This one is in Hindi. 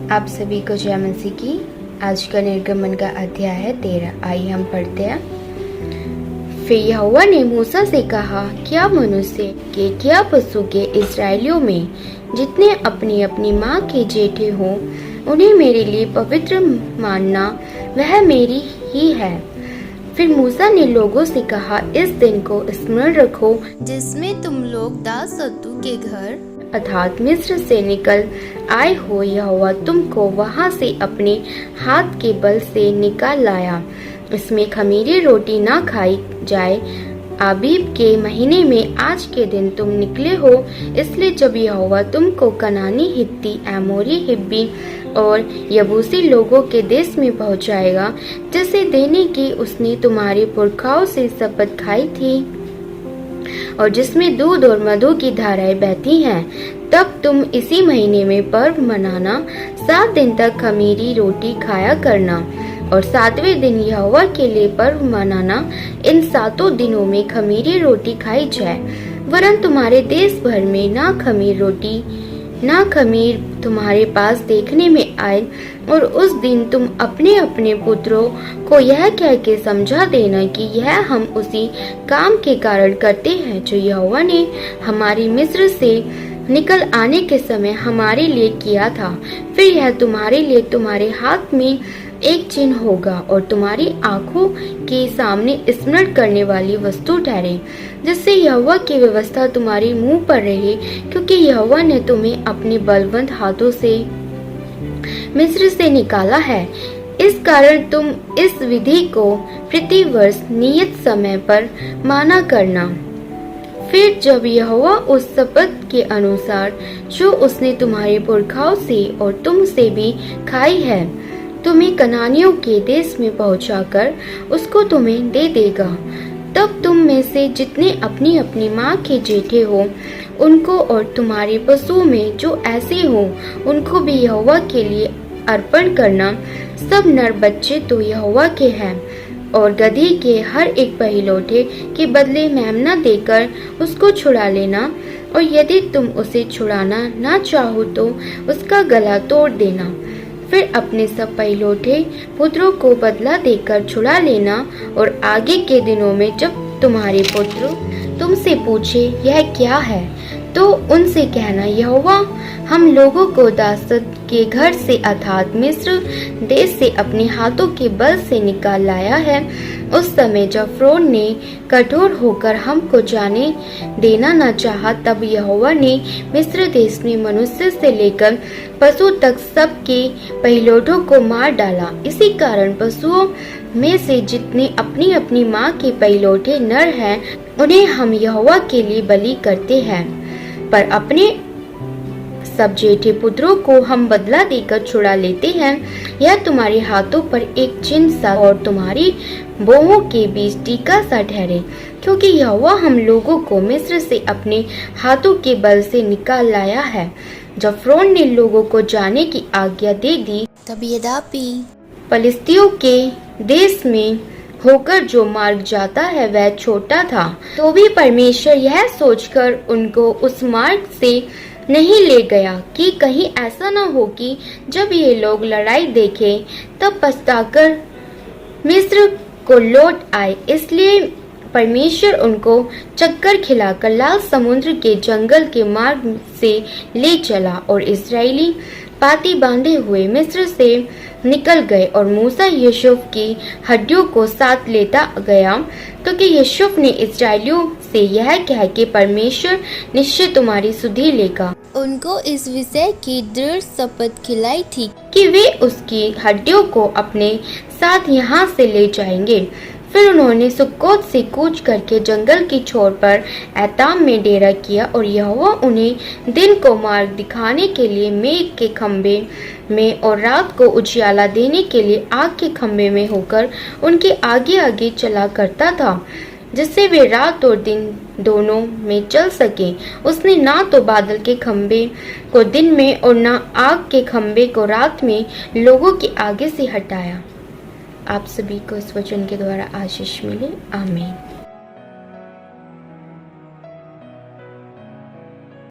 आप सभी को जय मसीह की। आज का निर्गमन का अध्याय है 13। आइए हम पढ़ते हैं। फिर यहोवा ने मूसा से कहा, क्या मनुष्य के क्या पशु के इस्राएलियों में जितने अपनी अपनी माँ के जेठे हों उन्हें मेरे लिए पवित्र मानना वह मेरी ही है। फिर मूसा ने लोगों से कहा, इस दिन को स्मरण रखो जिसमें तुम लोग दासत्व के घर अर्थात मिस्र से निकल आए हो। यहोवा तुमको वहां से अपने हाथ के बल से निकाल लाया। इसमें खमीरी रोटी ना खाई जाए। आबीब के महीने में आज के दिन तुम निकले हो, इसलिए जब यहोवा तुमको कनानी, हित्ती, एमोरी, हिब्बी और यबूसी लोगों के देश में पहुंचाएगा, जिसे देने की उसने तुम्हारे पुरखाओं से शपथ खाई थी और जिसमें दूध और मधु की धाराएं बहती हैं, तब तुम इसी महीने में पर्व मनाना। 7 दिन तक खमीरी रोटी खाया करना और 7वें दिन यहोवा के लिए पर्व मनाना। इन 7 दिनों में खमीरी रोटी खाई जाए, वरन तुम्हारे देश भर में ना खमीर रोटी ना खमीर तुम्हारे पास देखने में आए। और उस दिन तुम अपने अपने पुत्रों को यह कह के समझा देना कि यह हम उसी काम के कारण करते हैं जो यहोवा ने हमारी मिस्र से निकल आने के समय हमारे लिए किया था। फिर यह तुम्हारे लिए तुम्हारे हाथ में एक चिन्ह होगा और तुम्हारी आंखों के सामने स्मरण करने वाली वस्तु ठहरे, जिससे यहोवा की व्यवस्था तुम्हारे मुंह पर रहे, क्योंकि यहोवा ने तुम्हें अपने बलवंत हाथों से मिस्र से निकाला है। इस कारण तुम इस विधि को प्रति वर्ष नियत समय पर माना करना। फिर जब यहोवा उस शपथ के अनुसार जो उसने तुम्हारे पुरखाओं से और तुम से भी खाई है, तुम्हें कनानियों के देश में पहुंचाकर उसको तुम्हें दे देगा, तब तुम में से जितने अपनी अपनी माँ के जेठे हो उनको और तुम्हारे पशुओं में जो ऐसे हो उनको भी यहोवा के लिए अर्पण करना। सब नर बच्चे तो यहोवा के हैं और गदही के हर एक पहिलौठे के बदले मेमना देकर उसको छुड़ा लेना, और यदि तुम उसे छुड़ाना ना चाहो तो उसका गला तोड़ देना। फिर अपने सब पहिलौठे पुत्रों को बदला देकर छुड़ा लेना, और आगे के दिनों में जब तुम्हारे पुत्र तुमसे पूछे यह क्या है, तो उनसे कहना, यहोवा हम लोगों को दासत्व के घर से अर्थात मिस्र देश से अपने हाथों के बल से निकाल लाया है। उस समय जब फ़िरौन ने कठोर होकर हमको जाने देना न चाहा, तब यहोवा ने मिस्र देश में मनुष्य से लेकर पशु तक सबके पहिलौठों को मार डाला। इसी कारण पशुओं में से जितने अपनी अपनी माँ के पहिलौठे नर हैं, उन्हें हम यहोवा के लिए बलि करते हैं, पर अपने सब जेठे पुत्रों को हम बदला देकर छुड़ा लेते हैं। यह तुम्हारे हाथों पर एक चिन्ह सा और तुम्हारी बोहों के बीच टीका सा ठहरे, क्योंकि यहोवा हम लोगों को मिस्र से अपने हाथों के बल से निकाल लाया है। जब फ़िरौन ने लोगों को जाने की आज्ञा दे दी, तब यद्यपि फलिस्तियों के देश में होकर जो मार्ग जाता है वह छोटा था, तो भी परमेश्वर यह सोचकर उनको उस मार्ग से नहीं ले गया कि कहीं ऐसा न हो कि जब ये लोग लड़ाई देखें तब पछताकर मिस्र को लौट आए। इसलिए परमेश्वर उनको चक्कर खिलाकर लाल समुद्र के जंगल के मार्ग से ले चला, और इस्राएली पाती बांधे हुए मिस्र से निकल गए। और मूसा यूसुफ की हड्डियों को साथ लेता गया, क्योंकि यूसुफ ने इस्राएलियों से यह कह के परमेश्वर निश्चय तुम्हारी सुधि लेगा, उनको इस विषय की दृढ़ शपथ खिलाई थी कि वे उसकी हड्डियों को अपने साथ यहाँ से ले जाएंगे। फिर उन्होंने सुक्कोत से कूच करके जंगल की छोर पर एताम में डेरा किया, और यहोवा उन्हें दिन को मार्ग दिखाने के लिए मेघ के खम्भे में और रात को उजियाला देने के लिए आग के खम्भे में होकर उनके आगे आगे चला करता था, जिससे वे रात और दिन दोनों में चल सके। उसने ना तो बादल के खम्भे को दिन में और ना आग के खम्भे को रात में लोगों के आगे से हटाया। आप सभी को इस वचन के द्वारा आशीष मिले। आमीन।